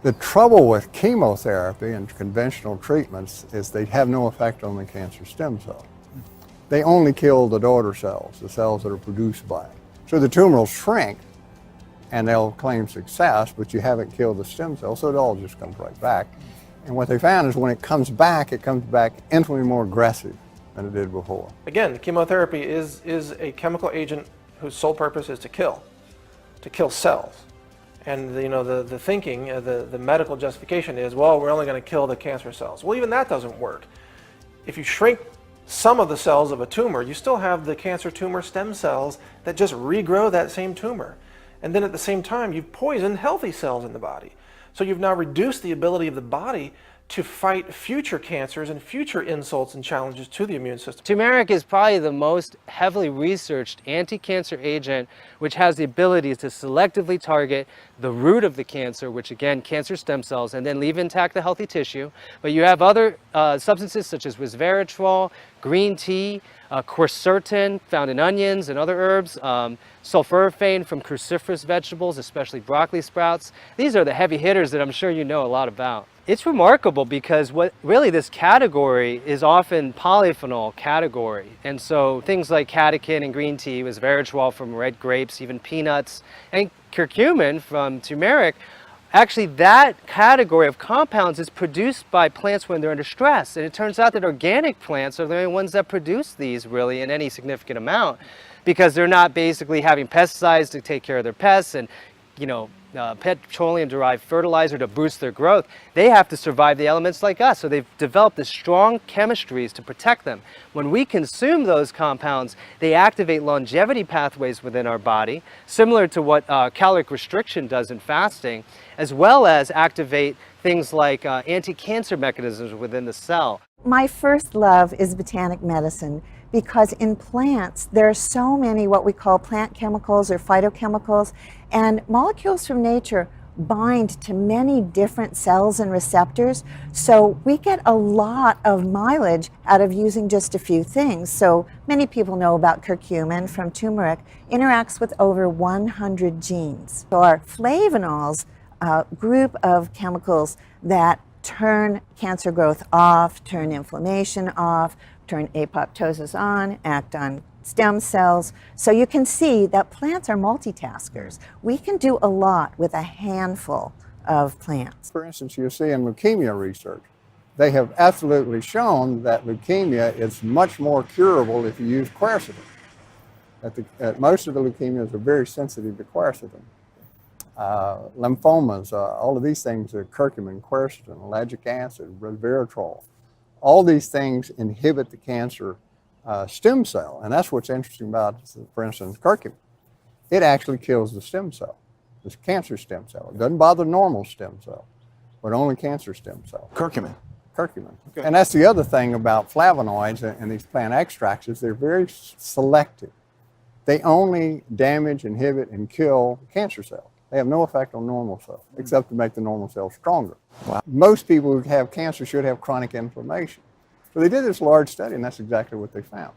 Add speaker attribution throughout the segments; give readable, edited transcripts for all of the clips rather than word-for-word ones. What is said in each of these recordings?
Speaker 1: The trouble with chemotherapy and conventional treatments is they have no effect on the cancer stem cell. They only kill the daughter cells, the cells that are produced by it. So the tumor will shrink and they'll claim success, but you haven't killed the stem cell, so it all just comes right back. And what they found is when it comes back infinitely more aggressive than it did before.
Speaker 2: Again, chemotherapy is a chemical agent whose sole purpose is to kill cells. And the thinking, the medical justification is, well, we're only going to kill the cancer cells. Well, even that doesn't work. If you shrink some of the cells of a tumor, you still have the cancer tumor stem cells that just regrow that same tumor. And then at the same time, you've poisoned healthy cells in the body. So you've now reduced the ability of the body to fight future cancers and future insults and challenges to the immune system.
Speaker 3: Turmeric is probably the most heavily researched anti-cancer agent which has the ability to selectively target the root of the cancer, which again, cancer stem cells, and then leave intact the healthy tissue. But you have other substances such as resveratrol, green tea, quercetin found in onions and other herbs, sulforaphane from cruciferous vegetables, especially broccoli sprouts. These are the heavy hitters that I'm sure you know a lot about. It's remarkable because what really this category is often polyphenol category. And so things like catechin and green tea, resveratrol from red grapes, even peanuts, and curcumin from turmeric, actually that category of compounds is produced by plants when they're under stress. And it turns out that organic plants are the only ones that produce these really in any significant amount, because they're not basically having pesticides to take care of their pests and petroleum-derived fertilizer to boost their growth. They have to survive the elements like us, so they've developed the strong chemistries to protect them. When we consume those compounds, they activate longevity pathways within our body, similar to what caloric restriction does in fasting, as well as activate things like anti-cancer mechanisms within the cell.
Speaker 4: My first love is botanic medicine, because in plants there are so many what we call plant chemicals or phytochemicals, and molecules from nature bind to many different cells and receptors, so we get a lot of mileage out of using just a few things. So many people know about curcumin from turmeric, interacts with over 100 genes. So our flavonols, group of chemicals that turn cancer growth off, turn inflammation off, turn apoptosis on, act on stem cells. So you can see that plants are multitaskers. We can do a lot with a handful of plants.
Speaker 1: For instance, you see in leukemia research, they have absolutely shown that leukemia is much more curable if you use quercetin. Most of the leukemias are very sensitive to quercetin. Lymphomas, all of these things are curcumin, quercetin, ellagic acid, resveratrol. All these things inhibit the cancer stem cell, and that's what's interesting about, for instance, curcumin. It actually kills the stem cell, this cancer stem cell. It doesn't bother normal stem cell, but only cancer stem cell.
Speaker 5: Curcumin.
Speaker 1: Curcumin.
Speaker 5: Okay.
Speaker 1: And that's the other thing about flavonoids and these plant extracts is they're very selective. They only damage, inhibit, and kill cancer cells. They have no effect on normal cells, except to make the normal cells stronger.
Speaker 5: Wow.
Speaker 1: Most people who have cancer should have chronic inflammation. So they did this large study, and that's exactly what they found.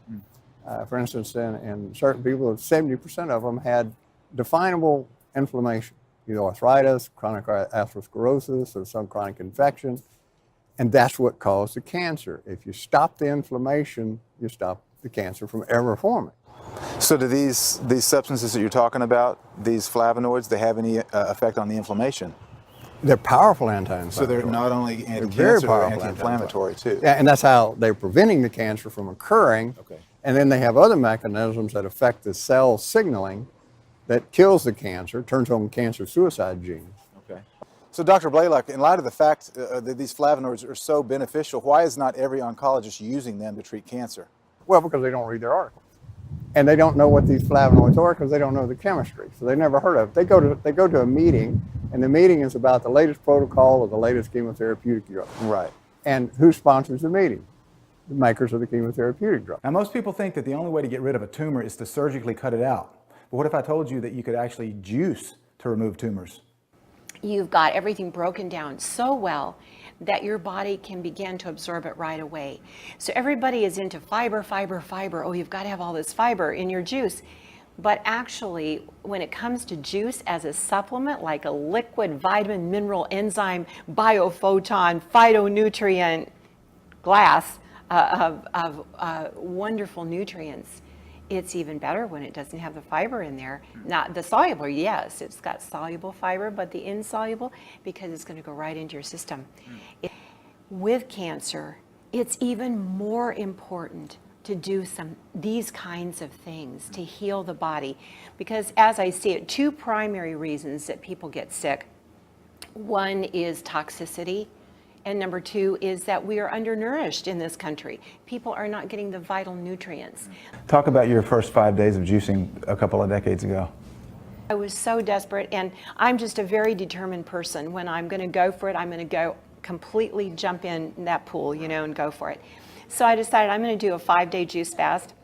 Speaker 1: For instance, in certain people, 70% of them had definable inflammation, either arthritis, chronic atherosclerosis, or some chronic infection, and that's what caused the cancer. If you stop the inflammation, you stop the cancer from ever forming.
Speaker 5: So do these substances that you're talking about, these flavonoids, they have any effect on the inflammation?
Speaker 1: They're powerful anti-inflammatory.
Speaker 5: So they're not only anti-cancer,
Speaker 1: very
Speaker 5: they're
Speaker 1: powerful
Speaker 5: anti-inflammatory too.
Speaker 1: Yeah, and that's how they're preventing the cancer from occurring.
Speaker 5: Okay.
Speaker 1: And then they have other mechanisms that affect the cell signaling that kills the cancer, turns on cancer suicide genes.
Speaker 5: Okay. So Dr. Blaylock, in light of the fact that these flavonoids are so beneficial, why is not every oncologist using them to treat cancer?
Speaker 1: Well, because they don't read their articles. And they don't know what these flavonoids are because they don't know the chemistry. So they never heard of it. They go to a meeting, and the meeting is about the latest protocol or the latest chemotherapeutic drug.
Speaker 5: Right.
Speaker 1: And who sponsors the meeting? The makers of the chemotherapeutic drug.
Speaker 6: Now, most people think that the only way to get rid of a tumor is to surgically cut it out. But what if I told you that you could actually juice to remove tumors?
Speaker 7: You've got everything broken down so well that your body can begin to absorb it right away. So everybody is into fiber, fiber, fiber. Oh, you've got to have all this fiber in your juice. But actually, when it comes to juice as a supplement, like a liquid vitamin, mineral, enzyme, biophoton, phytonutrient glass of wonderful nutrients, it's even better when it doesn't have the fiber in there. Not the soluble, yes, it's got soluble fiber, but the insoluble, because it's going to go right into your system. With cancer, it's even more important to do these kinds of things to heal the body, because as I see it, two primary reasons that people get sick. One is toxicity, and number two is that we are undernourished in this country. People are not getting the vital nutrients.
Speaker 6: Talk about your first 5 days of juicing a couple of decades ago.
Speaker 7: I was so desperate, and I'm just a very determined person. When I'm going to go for it, I'm going to go completely jump in that pool, you know, and go for it. So I decided I'm going to do a 5-day juice fast.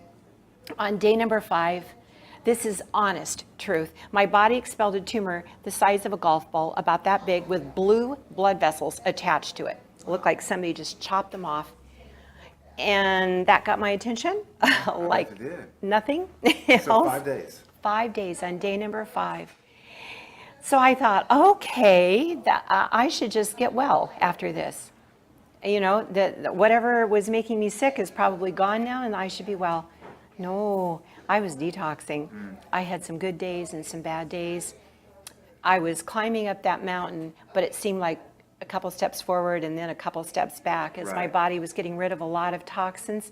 Speaker 7: On day number 5, this is honest truth. My body expelled a tumor the size of a golf ball, about that big, with blue blood vessels attached to it. It looked like somebody just chopped them off. And that got my attention, like nothing else.
Speaker 5: So 5 days.
Speaker 7: 5 days on day number 5. So I thought, okay, I should just get well after this. You know, that whatever was making me sick is probably gone now, and I should be well. No, I was detoxing. I had some good days and some bad days. I was climbing up that mountain, but it seemed like a couple steps forward and then a couple steps back as my body was getting rid of a lot of toxins.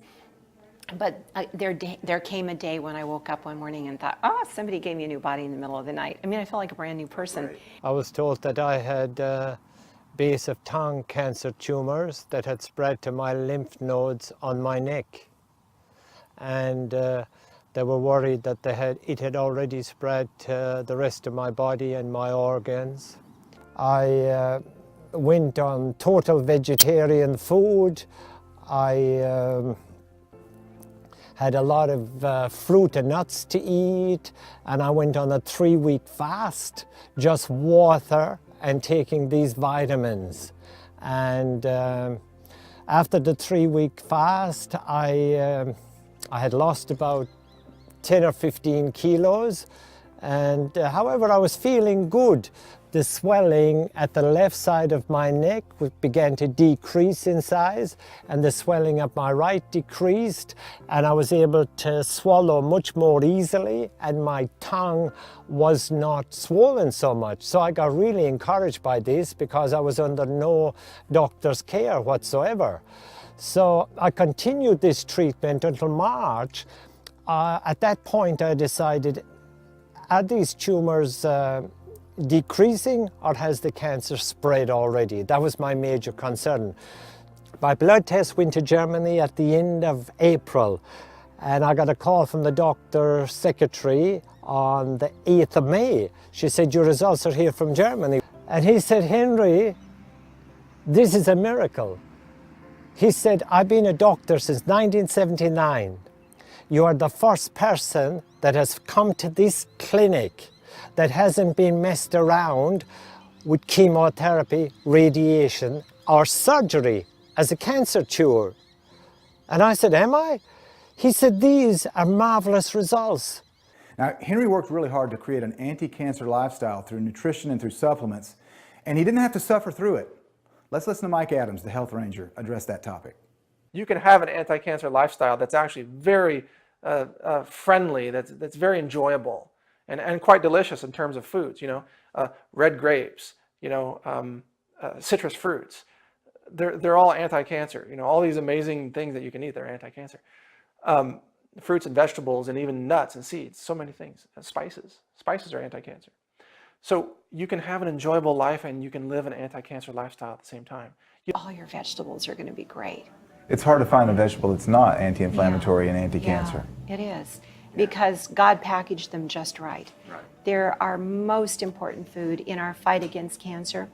Speaker 7: But there came a day when I woke up one morning and thought, oh, somebody gave me a new body in the middle of the night. I mean, I felt like a brand new person.
Speaker 8: I was told that I had base of tongue cancer tumors that had spread to my lymph nodes on my neck. And they were worried that it had already spread to the rest of my body and my organs. I went on total vegetarian food. I had a lot of fruit and nuts to eat, and I went on a 3-week fast, just water and taking these vitamins. And after the 3-week fast, I had lost about 10 or 15 kilos, and however, I was feeling good. The swelling at the left side of my neck began to decrease in size, and the swelling at my right decreased, and I was able to swallow much more easily, and my tongue was not swollen so much. So I got really encouraged by this because I was under no doctor's care whatsoever. So I continued this treatment until March. At that point I decided, are these tumors decreasing, or has the cancer spread already? That was my major concern. My blood test went to Germany at the end of April, and I got a call from the doctor's secretary on the 8th of May. She said, your results are here from Germany. And he said, Henry, this is a miracle. He said, I've been a doctor since 1979. You are the first person that has come to this clinic that hasn't been messed around with chemotherapy, radiation, or surgery as a cancer cure. And I said, am I? He said, these are marvelous results.
Speaker 6: Now, Henry worked really hard to create an anti-cancer lifestyle through nutrition and through supplements, and he didn't have to suffer through it. Let's listen to Mike Adams, the health ranger, address that topic.
Speaker 2: You can have an anti-cancer lifestyle that's actually very friendly, that's very enjoyable, and quite delicious in terms of foods. You know, red grapes, you know, citrus fruits. They're all anti-cancer. You know, all these amazing things that you can eat, they're anti-cancer. Fruits and vegetables, and even nuts and seeds. So many things. Spices are anti-cancer. So you can have an enjoyable life and you can live an anti-cancer lifestyle at the same time.
Speaker 7: All your vegetables are going to be great.
Speaker 6: It's hard to find a vegetable that's not anti-inflammatory and anti-cancer.
Speaker 7: Yeah, it is, because God packaged them just right. They're our most important food in our fight against cancer.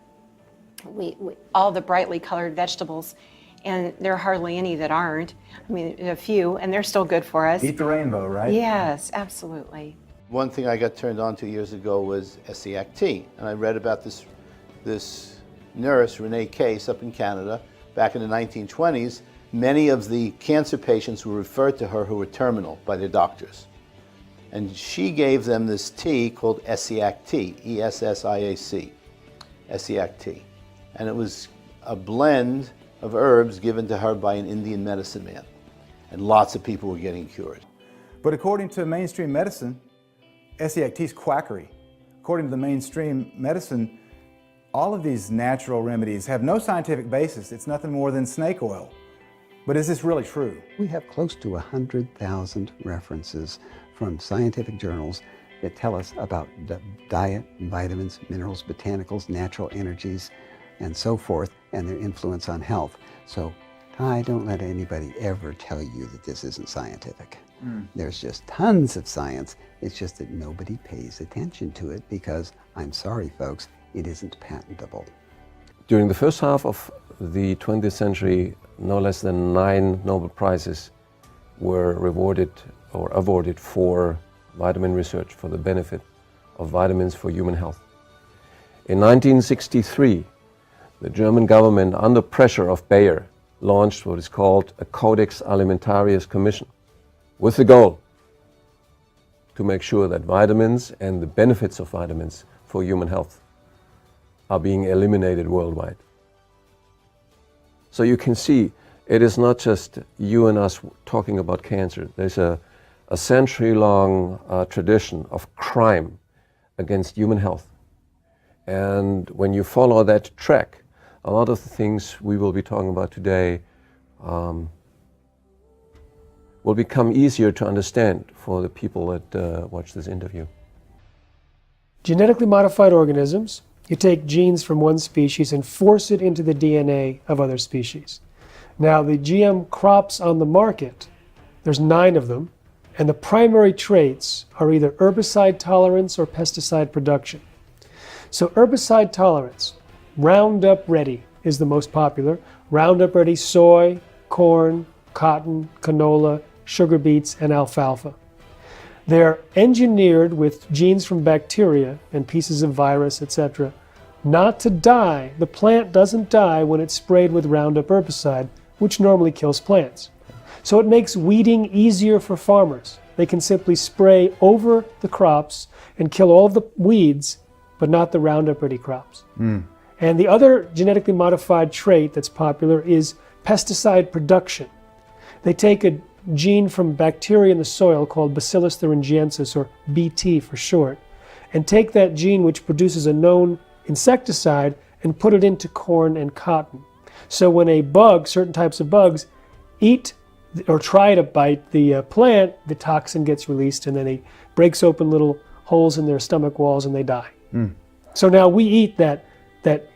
Speaker 7: We all the brightly colored vegetables, and there are hardly any that aren't. I mean, a few, and they're still good for us.
Speaker 6: Eat the rainbow, right?
Speaker 7: Yes, absolutely.
Speaker 9: One thing I got turned on to years ago was SCACT, and I read about this nurse, Renee Case, up in Canada, back in the 1920s. Many of the cancer patients were referred to her who were terminal by their doctors. And she gave them this tea called Essiac tea, E-S-S-I-A-C, Essiac tea. And it was a blend of herbs given to her by an Indian medicine man. And lots of people were getting cured.
Speaker 6: But according to mainstream medicine, Essiac tea is quackery. According to the mainstream medicine, all of these natural remedies have no scientific basis. It's nothing more than snake oil. But is this really true?
Speaker 10: We have close to 100,000 references from scientific journals that tell us about the diet, vitamins, minerals, botanicals, natural energies, and so forth, and their influence on health. So, Ty, don't let anybody ever tell you that this isn't scientific. There's just tons of science. It's just that nobody pays attention to it because, I'm sorry folks, it isn't patentable.
Speaker 11: During the first half of the 20th century, no less than 9 Nobel Prizes were rewarded or awarded for vitamin research for the benefit of vitamins for human health. In 1963, the German government, under pressure of Bayer, launched what is called a Codex Alimentarius Commission, with the goal to make sure that vitamins and the benefits of vitamins for human health are being eliminated worldwide. So you can see, it is not just you and us talking about cancer. There's a century-long tradition of crime against human health. And when you follow that track, a lot of the things we will be talking about today will become easier to understand for the people that watch this interview.
Speaker 12: Genetically modified organisms, you take genes from one species and force it into the DNA of other species. Now, the GM crops on the market, there's 9 of them, and the primary traits are either herbicide tolerance or pesticide production. So herbicide tolerance, Roundup Ready is the most popular. Roundup Ready soy, corn, cotton, canola, sugar beets, and alfalfa. They're engineered with genes from bacteria and pieces of virus, etc., not to die. The plant doesn't die when it's sprayed with Roundup herbicide, which normally kills plants. So it makes weeding easier for farmers. They can simply spray over the crops and kill all the weeds, but not the Roundup Ready crops. And the other genetically modified trait that's popular is pesticide production. They take a gene from bacteria in the soil called Bacillus thuringiensis, or BT for short, and take that gene which produces a known insecticide and put it into corn and cotton. So when a bug, certain types of bugs, eat or try to bite the plant, the toxin gets released and then it breaks open little holes in their stomach walls and they die. So now we eat that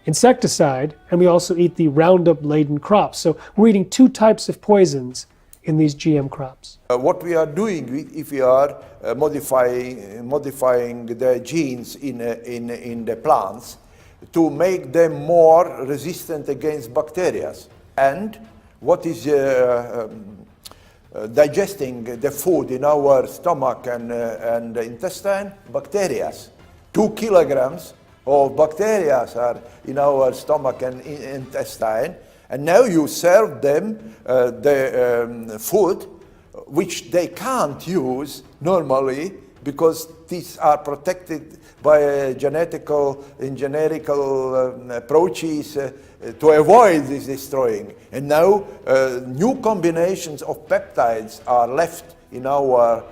Speaker 12: insecticide and we also eat the Roundup-laden crops. So we're eating 2 types of poisons in these GM crops.
Speaker 13: What we are doing, if we are modifying the genes in the plants to make them more resistant against bacteria, and what is digesting the food in our stomach and intestine? Bacteria. 2 kilograms of bacteria are in our stomach and intestine. And now you serve them the food which they can't use normally because these are protected by genetical approaches to avoid this destroying. And now new combinations of peptides are left in our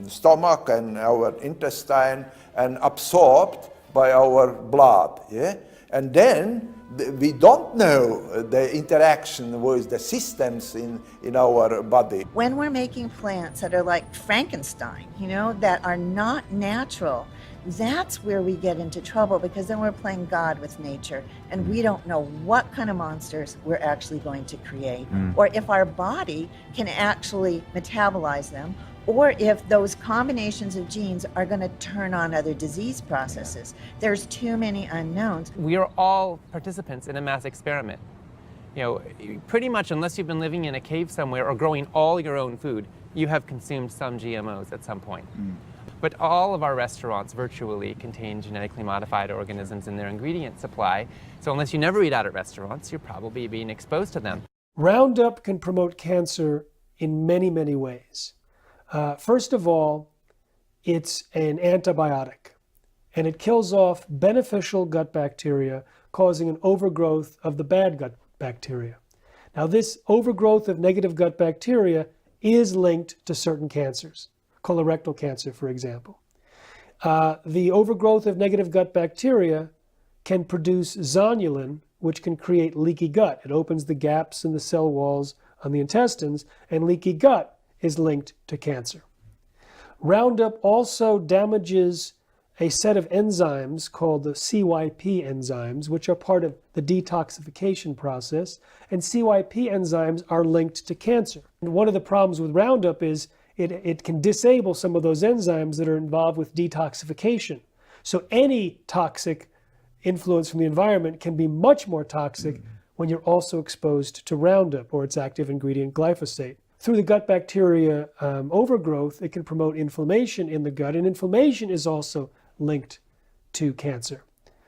Speaker 13: stomach and our intestine and absorbed by our blood. Yeah? And then we don't know the interaction with the systems in our body.
Speaker 4: When we're making plants that are like Frankenstein, that are not natural, that's where we get into trouble, because then we're playing God with nature and we don't know what kind of monsters we're actually going to create, or if our body can actually metabolize them, or if those combinations of genes are going to turn on other disease processes. There's too many unknowns.
Speaker 14: We are all participants in a mass experiment. Pretty much unless you've been living in a cave somewhere or growing all your own food, you have consumed some GMOs at some point. But all of our restaurants virtually contain genetically modified organisms in their ingredient supply. So unless you never eat out at restaurants, you're probably being exposed to them.
Speaker 12: Roundup can promote cancer in many, many ways. First of all, it's an antibiotic, and it kills off beneficial gut bacteria, causing an overgrowth of the bad gut bacteria. Now, this overgrowth of negative gut bacteria is linked to certain cancers, colorectal cancer, for example. The overgrowth of negative gut bacteria can produce zonulin, which can create leaky gut. It opens the gaps in the cell walls on the intestines, and leaky gut is linked to cancer. Roundup also damages a set of enzymes called the CYP enzymes, which are part of the detoxification process, and CYP enzymes are linked to cancer. And one of the problems with Roundup is it can disable some of those enzymes that are involved with detoxification. So any toxic influence from the environment can be much more toxic when you're also exposed to Roundup or its active ingredient glyphosate. Through the gut bacteria overgrowth, it can promote inflammation in the gut, and inflammation is also linked to cancer.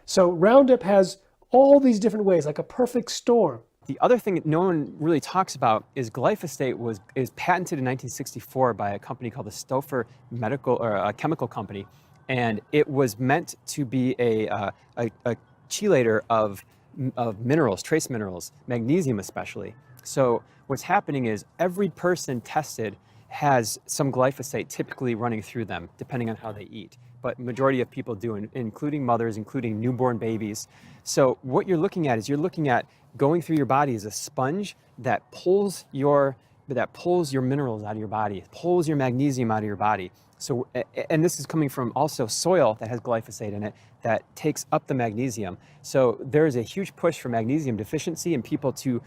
Speaker 12: So Roundup has all these different ways, like a perfect storm.
Speaker 15: The other thing that no one really talks about is glyphosate is patented in 1964 by a company called the Stouffer chemical company, and it was meant to be a chelator of minerals, trace minerals, magnesium especially. So what's happening is every person tested has some glyphosate typically running through them, depending on how they eat. But majority of people do, including mothers, including newborn babies. So what you're looking at is going through your body as a sponge that pulls your minerals out of your body, pulls your magnesium out of your body. So, and this is coming from also soil that has glyphosate in it that takes up the magnesium. So there is a huge push for magnesium deficiency and people to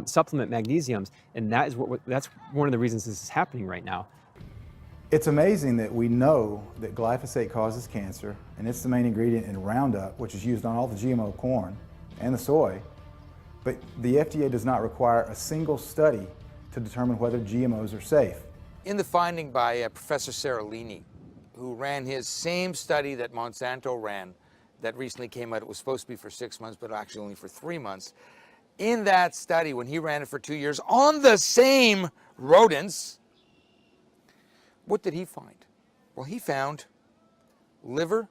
Speaker 15: supplement magnesiums, and that's one of the reasons this is happening right now.
Speaker 6: It's amazing that we know that glyphosate causes cancer, and it's the main ingredient in Roundup, which is used on all the GMO corn and the soy, but the FDA does not require a single study to determine whether GMOs are safe.
Speaker 16: In the finding by Professor Seralini, who ran his same study that Monsanto ran, that recently came out, it was supposed to be for 6 months, but actually only for 3 months. In that study, when he ran it for 2 years on the same rodents, what did he find? Well, he found liver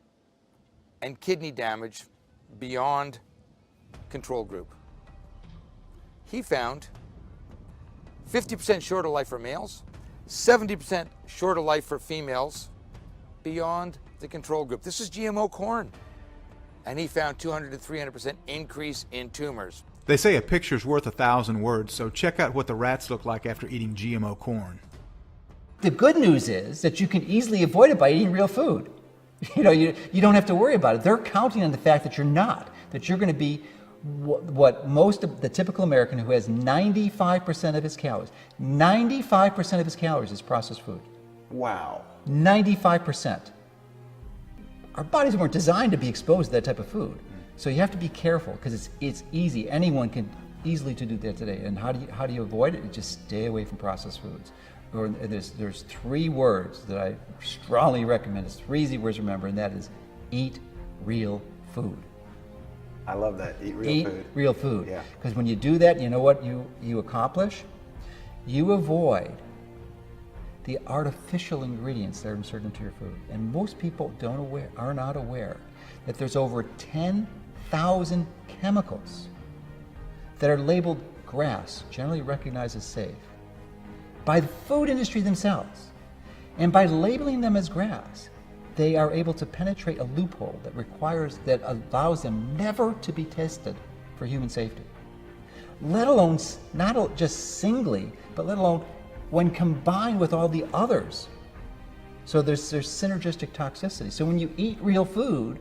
Speaker 16: and kidney damage beyond control group. He found 50% shorter life for males, 70% shorter life for females beyond the control group. This is GMO corn. And he found 200 to 300% increase in tumors.
Speaker 5: They say a picture's worth 1,000 words, so check out what the rats look like after eating GMO corn.
Speaker 17: The good news is that you can easily avoid it by eating real food. You know, you don't have to worry about it. They're counting on the fact that you're not, that you're going to be what most of the typical American who has 95% of his calories, 95% of his calories is processed food.
Speaker 5: Wow.
Speaker 17: 95%. Our bodies weren't designed to be exposed to that type of food. So you have to be careful because it's easy. Anyone can easily do that today. And how do you avoid it? You just stay away from processed foods. Or there's 3 words that I strongly recommend. It's 3 easy words to remember, and that is eat real food.
Speaker 5: I love that. Eat real food.
Speaker 17: Eat real food.
Speaker 5: Yeah.
Speaker 17: Because when you do that, you know what you accomplish? You avoid the artificial ingredients that are inserted into your food. And most people are not aware that there's over 10,000 chemicals that are labeled GRAS, generally recognized as safe, by the food industry themselves. And by labeling them as GRAS, they are able to penetrate a loophole that allows them never to be tested for human safety. Let alone, not just singly, but let alone when combined with all the others. So there's synergistic toxicity. So when you eat real food,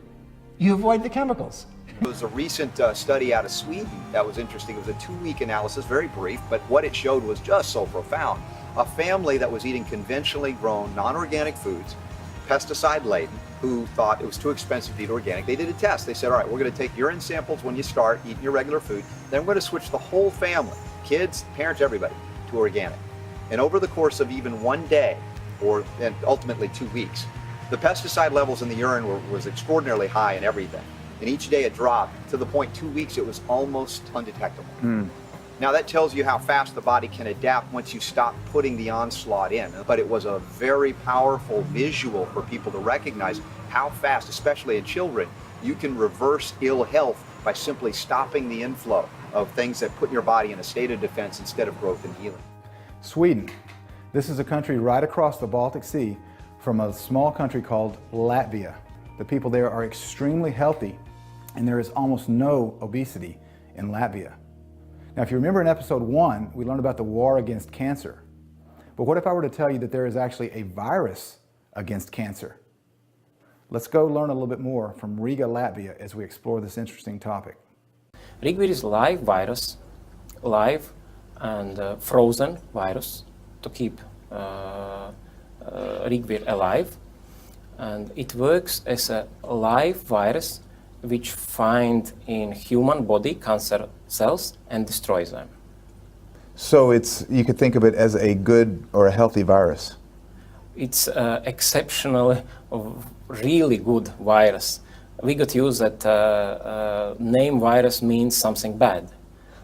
Speaker 17: you avoid the chemicals.
Speaker 18: There was a recent study out of Sweden that was interesting. It was a 2-week analysis, very brief, but what it showed was just so profound. A family that was eating conventionally grown, non-organic foods, pesticide-laden, who thought it was too expensive to eat organic. They did a test. They said, all right, we're going to take urine samples when you start eating your regular food. Then we're going to switch the whole family, kids, parents, everybody, to organic. And over the course of even 1 day, and ultimately 2 weeks, the pesticide levels in the urine was extraordinarily high in everything. And each day it dropped to the point 2 weeks it was almost undetectable. Now that tells you how fast the body can adapt once you stop putting the onslaught in. But it was a very powerful visual for people to recognize how fast, especially in children, you can reverse ill health by simply stopping the inflow of things that put your body in a state of defense instead of growth and healing.
Speaker 6: Sweden. This is a country right across the Baltic Sea from a small country called Latvia. The people there are extremely healthy, and there is almost no obesity in Latvia. Now, if you remember in episode 1, we learned about the war against cancer. But what if I were to tell you that there is actually a virus against cancer? Let's go learn a little bit more from Riga, Latvia, as we explore this interesting topic.
Speaker 19: Rigvir is live virus, live and frozen virus to keep Rigvir alive. And it works as a live virus which find in human body cancer cells and destroys them.
Speaker 5: So you could think of it as a good or a healthy virus.
Speaker 19: It's exceptionally really good virus. We got used that name virus means something bad.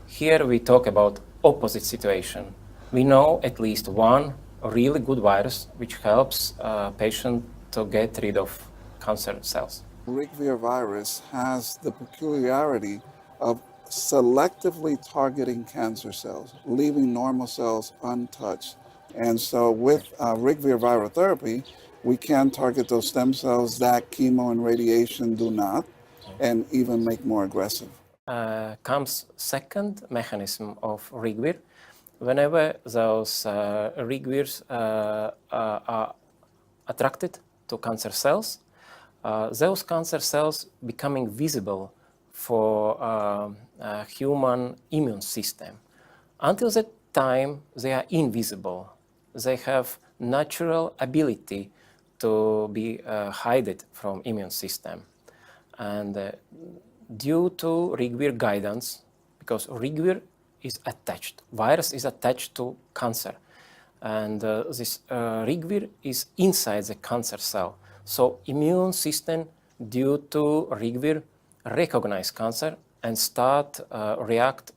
Speaker 19: Here we talk about opposite situation. We know at least one really good virus which helps patient to get rid of cancer cells.
Speaker 20: Rigvir virus has the peculiarity of selectively targeting cancer cells, leaving normal cells untouched. And so with Rigvir viral therapy, we can target those stem cells that chemo and radiation do not, and even make more aggressive.
Speaker 19: Comes second mechanism of Rigvir. Whenever those Rigvirs are attracted to cancer cells, those cancer cells becoming visible for human immune system. Until that time, they are invisible. They have natural ability to be hidden from immune system. And due to Rigvir guidance, because Rigvir is attached, virus is attached to cancer, and this Rigvir is inside the cancer cell. So immune system, due to Rigvir, recognize cancer and start react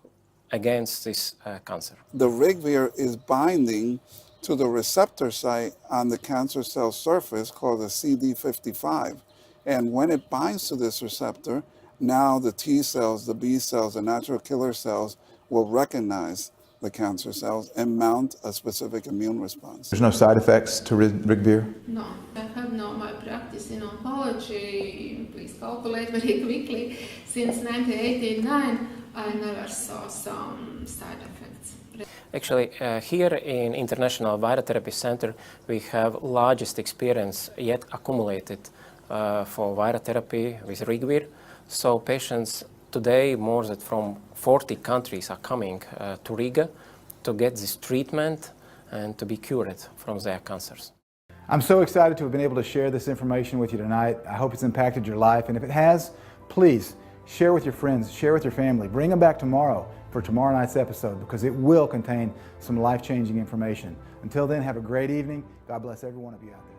Speaker 19: against this cancer.
Speaker 20: The Rigvir is binding to the receptor site on the cancer cell surface called the CD55. And when it binds to this receptor, now the T cells, the B cells, the natural killer cells will recognize the cancer cells and mount a specific immune response.
Speaker 5: There's no side effects to Rigvir?
Speaker 21: No, I have no malpractice in oncology. Please calculate very quickly. Since 1989, I never saw some side effects.
Speaker 19: Actually, here in International Virotherapy Center, we have largest experience yet accumulated for virotherapy with Rigvir. So patients today, more than from 40 countries are coming to Riga to get this treatment and to be cured from their cancers.
Speaker 6: I'm so excited to have been able to share this information with you tonight. I hope it's impacted your life, and if it has, please share with your friends, share with your family. Bring them back tomorrow for tomorrow night's episode, because it will contain some life-changing information. Until then, have a great evening. God bless every one of you out there.